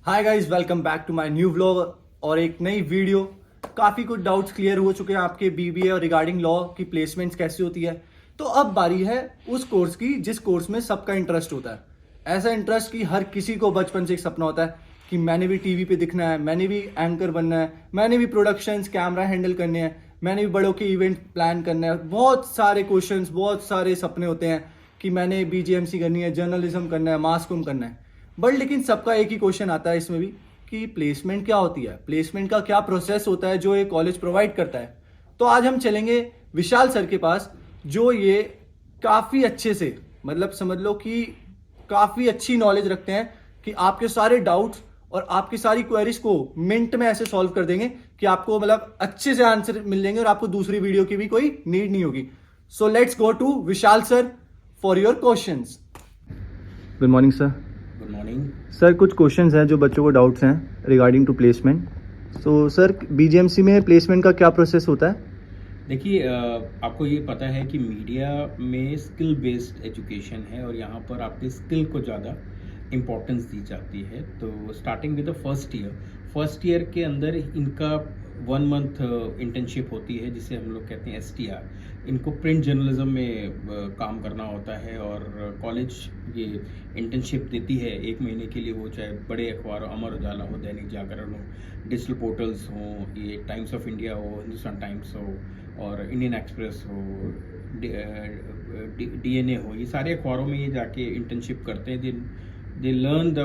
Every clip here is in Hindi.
Hi guys, welcome back to my new vlog और एक नई वीडियो। काफ़ी कुछ डाउट्स क्लियर हो चुके हैं आपके बीबीए और रिगार्डिंग लॉ की प्लेसमेंट्स कैसी होती है। तो अब बारी है उस कोर्स की जिस कोर्स में सबका इंटरेस्ट होता है। ऐसा इंटरेस्ट कि हर किसी को बचपन से एक सपना होता है कि मैंने भी टीवी पे दिखना है, मैंने भी एंकर बनना है, मैंने भी प्रोडक्शंस कैमरा हैंडल करने हैं, मैंने भी बड़ों के इवेंट प्लान करना है। बहुत सारे क्वेश्चंस, बहुत सारे सपने होते हैं कि मैंने बीजीएमसी करनी है, जर्नलिज्म करना है, मास कॉम करना है। बट लेकिन सबका एक ही क्वेश्चन आता है इसमें भी कि प्लेसमेंट क्या होती है, प्लेसमेंट का क्या प्रोसेस होता है जो ये कॉलेज प्रोवाइड करता है। तो आज हम चलेंगे विशाल सर के पास, जो ये काफ़ी अच्छे से, मतलब समझ लो कि काफ़ी अच्छी नॉलेज रखते हैं कि आपके सारे डाउट्स और आपकी सारी क्वेरीज को मिनट में ऐसे सॉल्व कर देंगे कि आपको मतलब अच्छे से आंसर मिल जाएंगे और आपको दूसरी वीडियो की भी कोई नीड नहीं होगी। So let's go to Vishal sir for your questions. Good morning sir. Good morning sir, कुछ क्वेश्चंस हैं जो बच्चों को डाउट्स हैं regarding to placement. So sir, BGMC में प्लेसमेंट का क्या प्रोसेस होता है? देखिए, आपको ये पता है कि मीडिया में स्किल बेस्ड एजुकेशन है और यहाँ पर आपके स्किल को ज़्यादा इम्पोर्टेंस दी जाती है। तो starting with the first year के अंदर इनका 1 मंथ इंटर्नशिप होती है जिसे हम लोग कहते हैं STR। इनको प्रिंट जर्नलिज्म में काम करना होता है और कॉलेज ये इंटर्नशिप देती है 1 महीने के लिए। वो चाहे बड़े अखबार हो, अमर उजाला हो, दैनिक जागरण हो, डिजिटल पोर्टल्स हो, ये टाइम्स ऑफ इंडिया हो, हिंदुस्तान टाइम्स हो और इंडियन एक्सप्रेस हो, DNA हो, ये सारे अखबारों में ये जाके इंटर्नशिप करते हैं। दे लर्न द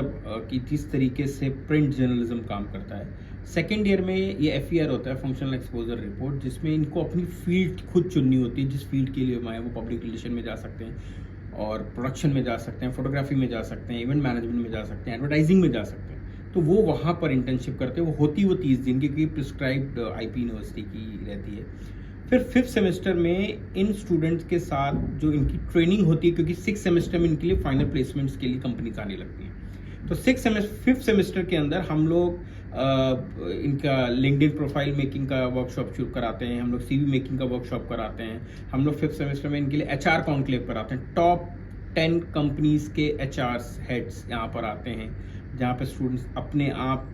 कि किस तरीके से प्रिंट जर्नलिज्म काम करता है। सेकेंड ईयर में ये FER होता है, फंक्शनल एक्सपोजर रिपोर्ट, जिसमें इनको अपनी फील्ड खुद चुननी होती है। जिस फील्ड के लिए वो पब्लिक रिलेशन में जा सकते हैं और प्रोडक्शन में जा सकते हैं, फोटोग्राफी में जा सकते हैं, इवेंट मैनेजमेंट में जा सकते हैं, एडवर्टाइजिंग में जा सकते हैं। तो वो वहाँ पर इंटर्नशिप करते हैं। वो होती वो 30 दिन की, क्योंकि प्रिस्क्राइब्ड IP यूनिवर्सिटी की रहती है। फिर 5th सेमेस्टर में इन स्टूडेंट्स के साथ जो इनकी ट्रेनिंग होती है, क्योंकि 6th सेमेस्टर में इनके लिए फाइनल प्लेसमेंट्स के लिए कंपनीज आने लगती हैं। तो 5th सेमेस्टर के अंदर हम लोग इनका लिंक्डइन प्रोफाइल मेकिंग का वर्कशॉप शुरू कराते हैं, हम लोग CV मेकिंग का वर्कशॉप कराते हैं। हम लोग 5th सेमेस्टर में इनके लिए HR कॉन्क्लेव कराते हैं। टॉप 10 कंपनीज के HR हेड्स यहाँ पर आते हैं, जहाँ पर स्टूडेंट्स अपने आप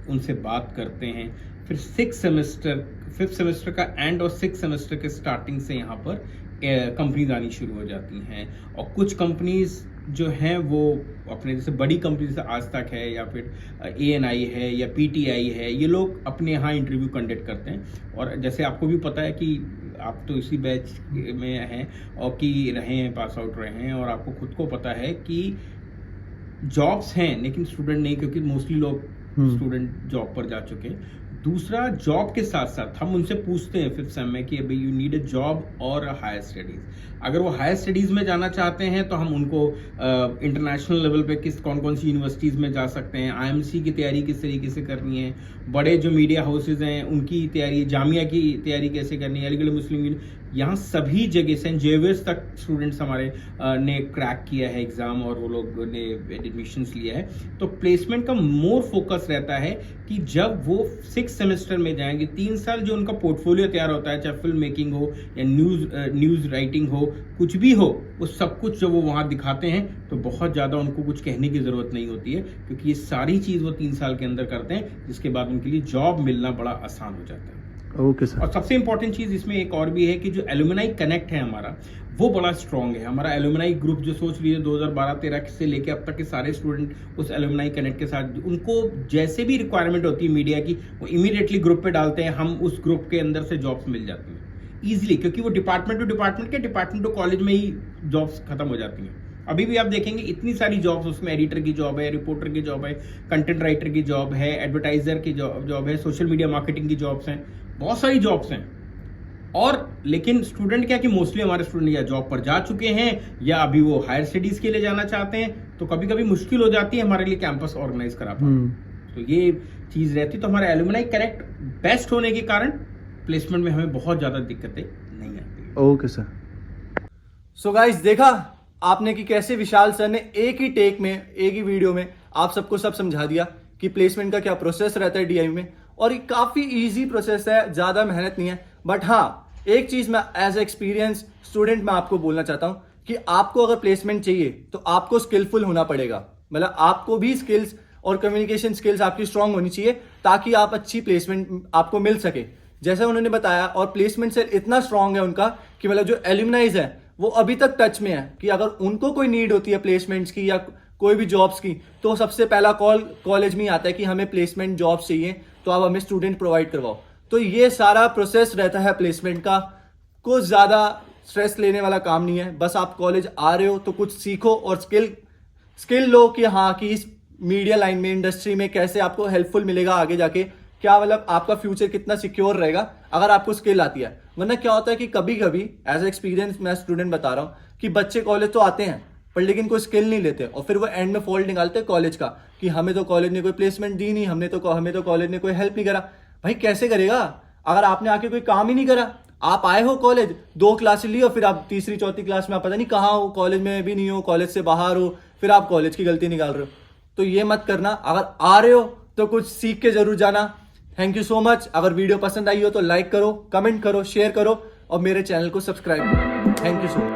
उनसे बात करते हैं। फिर 5th सेमेस्टर का एंड और 6th सेमेस्टर के स्टार्टिंग से यहाँ पर कंपनीज आनी शुरू हो जाती हैं। और कुछ कंपनीज जो हैं वो अपने जैसे बड़ी कंपनी जैसे आज तक है या फिर ANI है या PTI है, ये लोग अपने यहाँ इंटरव्यू कंडक्ट करते हैं। और जैसे आपको भी पता है कि आप तो इसी बैच में हैं और कि रहे हैं, पास आउट रहे हैं, और आपको खुद को पता है कि जॉब्स हैं लेकिन स्टूडेंट नहीं, क्योंकि मोस्टली लोग स्टूडेंट जॉब पर जा चुके हैं। दूसरा, जॉब के साथ साथ हम उनसे पूछते हैं 5th सेम में कि अभी यू नीड अ जॉब और हायर स्टडीज। अगर वो हायर स्टडीज में जाना चाहते हैं तो हम उनको इंटरनेशनल लेवल पे कौन कौन सी यूनिवर्सिटीज़ में जा सकते हैं, IMC की तैयारी किस तरीके से करनी है, बड़े जो मीडिया हाउसेज हैं उनकी तैयारी, जामिया की तैयारी कैसे करनी है, अलीगढ़ मुस्लिम, यहाँ सभी जगह से JVS तक स्टूडेंट्स हमारे ने क्रैक किया है एग्ज़ाम और वो लोग ने एडमिशन्स लिया है। तो प्लेसमेंट का मोर फोकस रहता है कि जब वो 6th सेमेस्टर में जाएंगे, 3 साल जो उनका पोर्टफोलियो तैयार होता है, चाहे फिल्म मेकिंग हो या न्यूज़ राइटिंग हो, कुछ भी हो, वो सब कुछ जब वो वहाँ दिखाते हैं तो बहुत ज़्यादा उनको कुछ कहने की ज़रूरत नहीं होती है, क्योंकि ये सारी चीज़ वो 3 साल के अंदर करते हैं, जिसके बाद उनके लिए जॉब मिलना बड़ा आसान हो जाता है। Okay sir. और सबसे इंपॉर्टेंट चीज़ इसमें एक और भी है कि जो एलुमनाई कनेक्ट है हमारा, वो बड़ा स्ट्रॉन्ग है। हमारा एलुमनाई ग्रुप जो सोच लीजिए 2012-13 से लेके अब तक के सारे स्टूडेंट उस एलुमनाई कनेक्ट के साथ, उनको जैसे भी रिक्वायरमेंट होती है मीडिया की, वो इमीडिएटली ग्रुप पे डालते हैं। हम उस ग्रुप के अंदर से जॉब्स मिल जाती हैं ईजिली, क्योंकि वो डिपार्टमेंट टू कॉलेज में ही जॉब्स खत्म हो जाती हैं। अभी भी आप देखेंगे इतनी सारी जॉब्स, उसमें एडिटर की जॉब है, रिपोर्टर की जॉब है, कंटेंट राइटर की जॉब है, एडवर्टाइजर की जॉब है, सोशल मीडिया मार्केटिंग की जॉब्स हैं, बहुत सारी जॉब्स हैं। और लेकिन स्टूडेंट क्या कि मोस्टली हमारे स्टूडेंट या जॉब पर जा चुके हैं या अभी वो हायर स्टडीज के लिए जाना चाहते हैं, तो कभी कभी मुश्किल हो जाती है हमारे लिए कैंपस ऑर्गेनाइज करा पाना। तो ये चीज रहती, तो हमारा एलुमनाई कनेक्ट बेस्ट होने के कारण प्लेसमेंट में हमें बहुत ज्यादा दिक्कतें नहीं आती। Okay sir. सो गाइस, देखा आपने कि कैसे विशाल सर ने एक ही टेक में, एक ही वीडियो में आप सबको सब समझा दिया कि प्लेसमेंट का क्या प्रोसेस रहता है DIU में। और ये काफ़ी इजी प्रोसेस है, ज़्यादा मेहनत नहीं है। बट हाँ, एक चीज़ मैं एज एक्सपीरियंस स्टूडेंट मैं आपको बोलना चाहता हूँ कि आपको अगर प्लेसमेंट चाहिए तो आपको स्किलफुल होना पड़ेगा। मतलब आपको भी स्किल्स और कम्युनिकेशन स्किल्स आपकी स्ट्रांग होनी चाहिए ताकि आप अच्छी प्लेसमेंट आपको मिल सके। जैसा उन्होंने बताया, और प्लेसमेंट सेल इतना स्ट्रांग है उनका कि मतलब जो एल्यूमनाइज है वो अभी तक टच में है कि अगर उनको कोई नीड होती है प्लेसमेंट्स की या कोई भी जॉब्स की, तो सबसे पहला कॉल कॉलेज में ही आता है कि हमें प्लेसमेंट जॉब्स चाहिए, तो आप हमें स्टूडेंट प्रोवाइड करवाओ। तो ये सारा प्रोसेस रहता है प्लेसमेंट का, कुछ ज़्यादा स्ट्रेस लेने वाला काम नहीं है। बस आप कॉलेज आ रहे हो तो कुछ सीखो और स्किल लो कि हाँ कि इस मीडिया लाइन में, इंडस्ट्री में कैसे आपको हेल्पफुल मिलेगा आगे जाके, क्या मतलब आपका फ्यूचर कितना सिक्योर रहेगा अगर आपको स्किल आती है। वरना क्या होता है कि कभी कभी एज एक्सपीरियंस मैं स्टूडेंट बता रहा हूँ कि बच्चे कॉलेज तो आते हैं पर लेकिन कोई स्किल नहीं लेते और फिर वो एंड में फॉल्ट निकालते हैं कॉलेज का कि हमें तो कॉलेज ने कोई प्लेसमेंट दी नहीं, हमें तो कॉलेज ने कोई हेल्प नहीं करा। भाई कैसे करेगा अगर आपने आके कोई काम ही नहीं करा? आप आए हो कॉलेज, 2 क्लासेस ली और फिर आप तीसरी चौथी क्लास में आप पता नहीं कहाँ हो, कॉलेज में भी नहीं हो, कॉलेज से बाहर हो, फिर आप कॉलेज की गलती निकाल रहे हो। तो ये मत करना, अगर आ रहे हो तो कुछ सीख के जरूर जाना। Thank you so much. अगर वीडियो पसंद आई हो तो लाइक करो, कमेंट करो, शेयर करो और मेरे चैनल को सब्सक्राइब करो। Thank you so much.